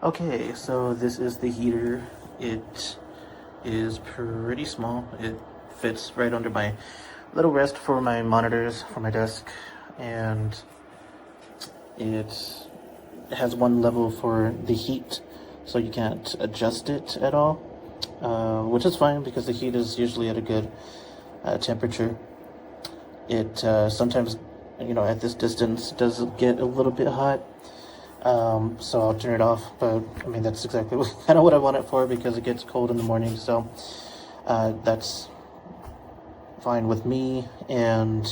Okay, so this is the heater. It is pretty small. It fits right under my little rest for my monitors for my desk, and it has one level for the heat, so you can't adjust it at all, which is fine because the heat is usually at a good temperature. It sometimes, at this distance does get a little bit hot. So I'll turn it off, but I mean, that's exactly kind of what I want it for because it gets cold in the morning, so that's fine with me. And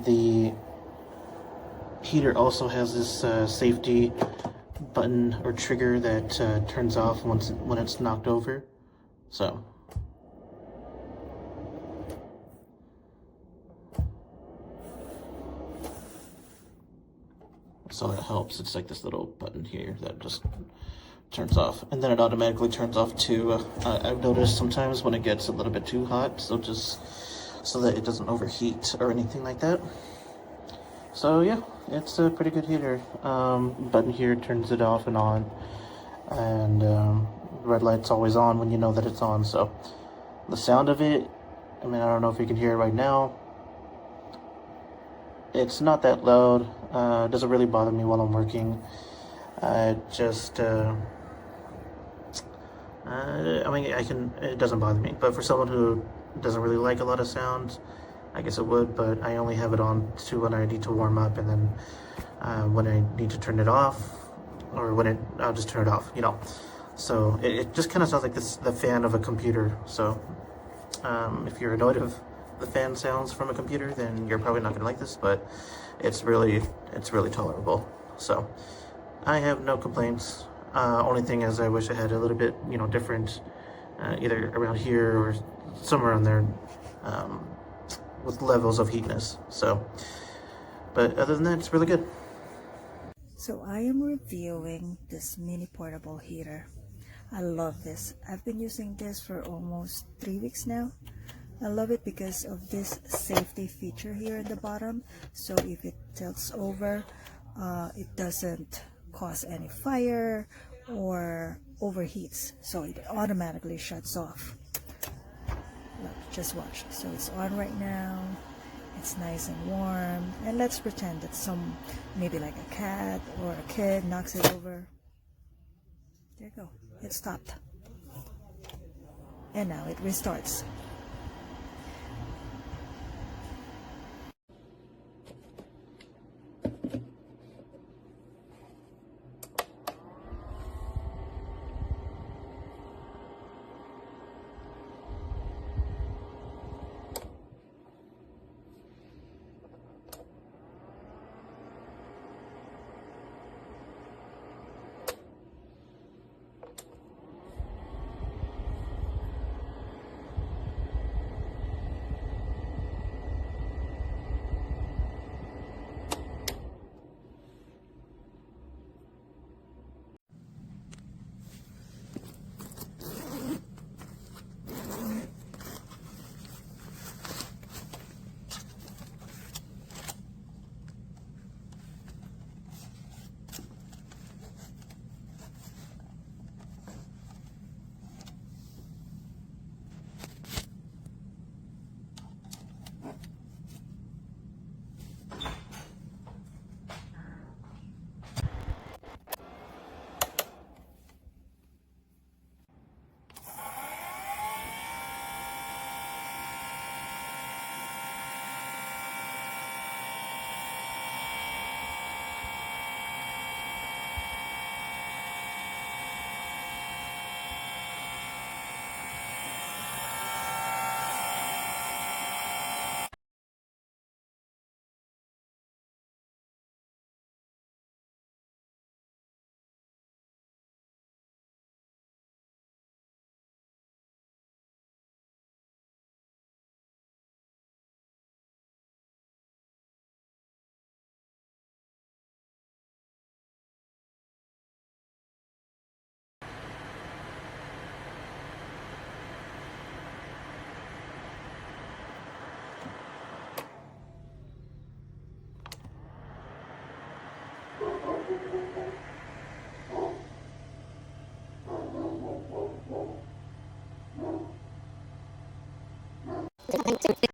the heater also has this safety button or trigger that turns off when it's knocked over, so that helps. It's like this little button here that just turns off, and then it automatically turns off too. I've noticed sometimes when it gets a little bit too hot, so just so that it doesn't overheat or anything like that. So yeah, it's a pretty good heater. Button here turns it off and on, and red light's always on when you know that it's on. So the sound of it, I mean, I don't know if you can hear it right now. It's not that loud. It doesn't really bother me while I'm working. I mean, it doesn't bother me, but for someone who doesn't really like a lot of sounds, I guess it would, but I only have it on to when I need to warm up, and then when I need to turn it off, or I'll just turn it off, So it just kind of sounds like the fan of a computer. So if you're annoyed of the fan sounds from a computer, then you're probably not gonna like this, but it's really tolerable. So I have no complaints. Only thing is I wish I had a little bit, different, either around here or somewhere on there, with levels of heatness. So, but other than that, it's really good. So I am reviewing this mini portable heater. I love this. I've been using this for almost 3 weeks now. I love it because of this safety feature here at the bottom. So if it tilts over, it doesn't cause any fire or overheats. So it automatically shuts off. Look, just watch. So it's on right now. It's nice and warm. And let's pretend that maybe like a cat or a kid knocks it over. There you go. It stopped. And now it restarts. It's